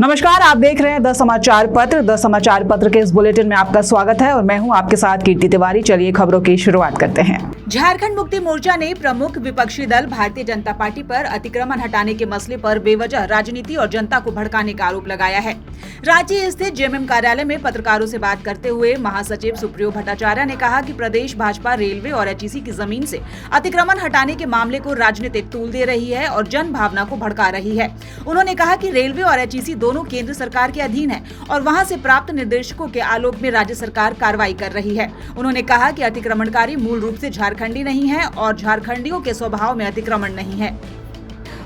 नमस्कार, आप देख रहे हैं द समाचार पत्र। द समाचार पत्र के इस बुलेटिन में आपका स्वागत है और मैं हूं आपके साथ कीर्ति तिवारी। चलिए खबरों की शुरुआत करते हैं। झारखंड मुक्ति मोर्चा ने प्रमुख विपक्षी दल भारतीय जनता पार्टी पर अतिक्रमण हटाने के मसले पर बेवजह राजनीति और जनता को भड़काने का आरोप लगाया है। रांची स्थित जेएमएम कार्यालय में पत्रकारों से बात करते हुए महासचिव सुप्रियो भट्टाचार्य ने कहा कि प्रदेश भाजपा रेलवे और एचईसी की जमीन से अतिक्रमण हटाने के मामले को राजनीतिक तूल दे रही है और जन भावना को भड़का रही है। उन्होंने कहा कि रेलवे और एचईसी दोनों केंद्र सरकार के अधीन है और वहां से प्राप्त निर्देशकों के आलोक में राज्य सरकार कार्रवाई कर रही है। उन्होंने कहा कि अतिक्रमणकारी मूल रूप से झारखंडी नहीं है और झारखंडियों के स्वभाव में अतिक्रमण नहीं है।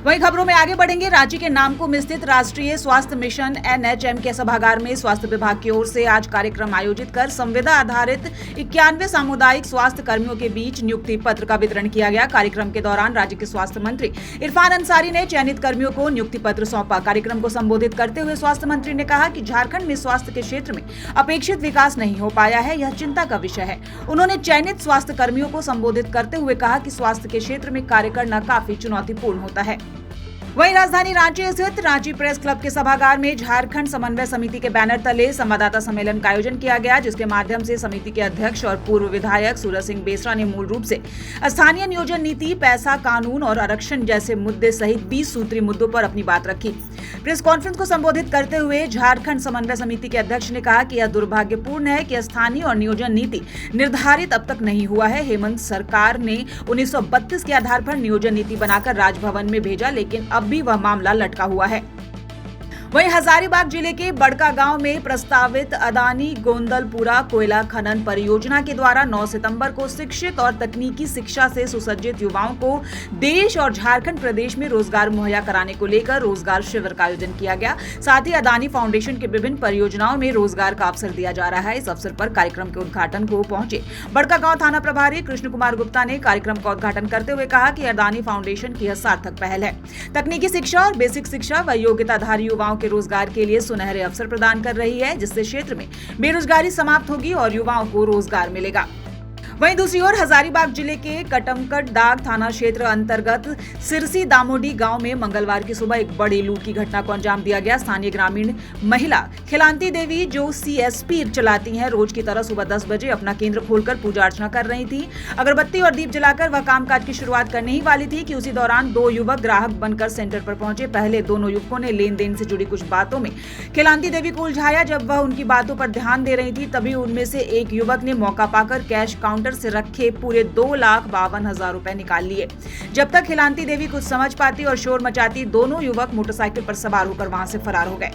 वहीं खबरों में आगे बढ़ेंगे। रांची के नामकुम में स्थित राष्ट्रीय स्वास्थ्य मिशन एनएचएम के सभागार में स्वास्थ्य विभाग की ओर से आज कार्यक्रम आयोजित कर संविदा आधारित 91 सामुदायिक स्वास्थ्य कर्मियों के बीच नियुक्ति पत्र का वितरण किया गया। कार्यक्रम के दौरान राज्य के स्वास्थ्य मंत्री इरफान अंसारी ने चयनित कर्मियों को नियुक्ति पत्र सौंपा। कार्यक्रम को संबोधित करते हुए स्वास्थ्य मंत्री ने कहा कि झारखंड में स्वास्थ्य के क्षेत्र में अपेक्षित विकास नहीं हो पाया है, यह चिंता का विषय है। उन्होंने चयनित स्वास्थ्य कर्मियों को संबोधित करते हुए कहा कि स्वास्थ्य के क्षेत्र में कार्य करना काफी चुनौतीपूर्ण होता है। वहीं राजधानी रांची स्थित रांची प्रेस क्लब के सभागार में झारखंड समन्वय समिति के बैनर तले संवाददाता सम्मेलन का आयोजन किया गया, जिसके माध्यम से समिति के अध्यक्ष और पूर्व विधायक सूरज सिंह बेसरा ने मूल रूप से स्थानीय नियोजन नीति, पैसा, कानून और आरक्षण जैसे मुद्दे सहित 20 सूत्री मुद्दों पर अपनी बात रखी। प्रेस कॉन्फ्रेंस को संबोधित करते हुए झारखंड समन्वय समिति के अध्यक्ष ने कहा कि यह दुर्भाग्यपूर्ण है कि स्थानीय और नियोजन नीति निर्धारित अब तक नहीं हुआ है। हेमंत सरकार ने 1932 के आधार पर नियोजन नीति बनाकर राजभवन में भेजा, लेकिन अब भी वह मामला लटका हुआ है। वहीं हजारीबाग जिले के बड़का गांव में प्रस्तावित अदानी गोंदलपुरा कोयला खनन परियोजना के द्वारा 9 सितंबर को शिक्षित और तकनीकी शिक्षा से सुसज्जित युवाओं को देश और झारखंड प्रदेश में रोजगार मुहैया कराने को लेकर रोजगार शिविर का आयोजन किया गया। साथ ही अदानी फाउंडेशन के विभिन्न परियोजनाओं में रोजगार का अवसर दिया जा रहा है। इस अवसर पर कार्यक्रम के उद्घाटन को पहुंचे बड़का गांव थाना प्रभारी कृष्ण कुमार गुप्ता ने कार्यक्रम का उद्घाटन करते हुए कहा कि अदानी फाउंडेशन की यह सार्थक पहल है। तकनीकी शिक्षा और बेसिक शिक्षा व योग्यताधारी युवाओं के रोजगार के लिए सुनहरे अवसर प्रदान कर रही है, जिससे क्षेत्र में बेरोजगारी समाप्त होगी और युवाओं को रोजगार मिलेगा। वहीं दूसरी ओर हजारीबाग जिले के कटमकट दाग थाना क्षेत्र अंतर्गत सिरसी दामोडी गांव में मंगलवार की सुबह एक बड़ी लूट की घटना को अंजाम दिया गया। स्थानीय ग्रामीण महिला खिलांती देवी, जो सीएसपी चलाती हैं, रोज की तरह सुबह 10 बजे अपना केंद्र खोलकर पूजा अर्चना कर रही थी। अगरबत्ती और दीप जलाकर वह कामकाज की शुरुआत करने ही वाली थी कि उसी दौरान 2 युवक ग्राहक बनकर सेंटर पर पहुंचे। पहले दोनों युवकों ने लेन देन से जुड़ी कुछ बातों में खिलांती देवी को उलझाया। जब वह उनकी बातों पर ध्यान दे रही थी, तभी उनमें से एक युवक ने मौका पाकर कैश काउंटर से रखे पूरे 2,52,000 रुपए निकाल लिए। जब तक खिलांती देवी कुछ समझ पाती और शोर मचाती, दोनों युवक मोटरसाइकिल पर सवार होकर वहां से फरार हो गए।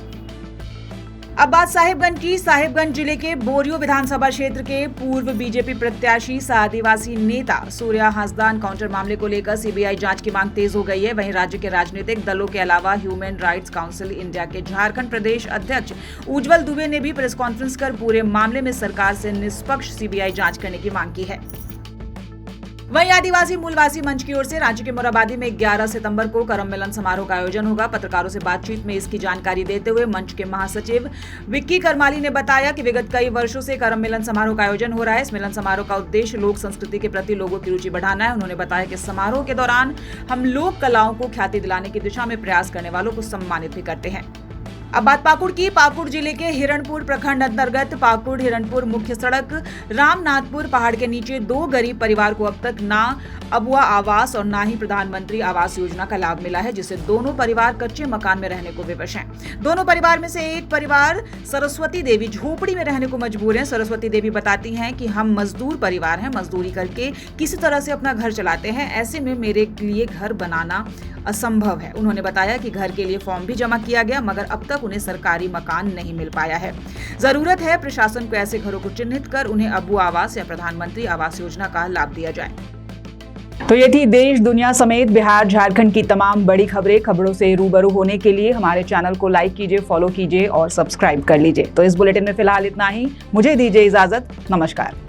अब बात साहिबगंज की। साहिबगंज जिले के बोरियो विधानसभा क्षेत्र के पूर्व बीजेपी प्रत्याशी सह आदिवासी नेता सूर्या हांसदा एनकाउंटर मामले को लेकर सीबीआई जांच की मांग तेज हो गई है। वहीं राज्य के राजनीतिक दलों के अलावा ह्यूमन राइट्स काउंसिल इंडिया के झारखंड प्रदेश अध्यक्ष उज्जवल दुबे ने भी प्रेस कॉन्फ्रेंस कर पूरे मामले में सरकार से निष्पक्ष सीबीआई जांच करने की मांग की है। वहीं आदिवासी मूलवासी मंच की ओर से रांची के मोराबादी में 11 सितंबर को करम मिलन समारोह का आयोजन होगा। पत्रकारों से बातचीत में इसकी जानकारी देते हुए मंच के महासचिव विक्की करमाली ने बताया कि विगत कई वर्षों से करम मिलन समारोह का आयोजन हो रहा है। इस मिलन समारोह का उद्देश्य लोक संस्कृति के प्रति लोगों की रुचि बढ़ाना है। उन्होंने बताया कि समारोह के दौरान हम लोक कलाओं को ख्याति दिलाने की दिशा में प्रयास करने वालों को सम्मानित भी करते हैं। अब बात पाकुड़ की। पाकुड़ जिले के हिरणपुर प्रखंड अंतर्गत पाकुड़ हिरणपुर मुख्य सड़क रामनाथपुर पहाड़ के नीचे 2 गरीब परिवार को अब तक ना अबुआ आवास और ना ही प्रधानमंत्री आवास योजना का लाभ मिला है, जिससे दोनों परिवार कच्चे मकान में रहने को विवश हैं। दोनों परिवार में से एक परिवार सरस्वती देवी झोपड़ी में रहने को मजबूर है। सरस्वती देवी बताती हैं कि हम मजदूर परिवार हैं, मजदूरी करके किसी तरह से अपना घर चलाते हैं। ऐसे में मेरे लिए घर बनाना असंभव है। उन्होंने बताया कि घर के लिए फॉर्म भी जमा किया गया, मगर अब तक उन्हें सरकारी मकान नहीं मिल पाया है। जरूरत है प्रशासन को ऐसे घरों को चिन्हित कर उन्हें अबुआ आवास या प्रधानमंत्री आवास योजना का लाभ दिया जाए। तो ये थी देश दुनिया समेत बिहार झारखंड की तमाम बड़ी खबरें। खबरों से रूबरू होने के लिए हमारे चैनल को लाइक कीजिए, फॉलो कीजिए और सब्सक्राइब कर लीजिए। तो इस बुलेटिन में फिलहाल इतना ही। मुझे दीजिए इजाजत। नमस्कार।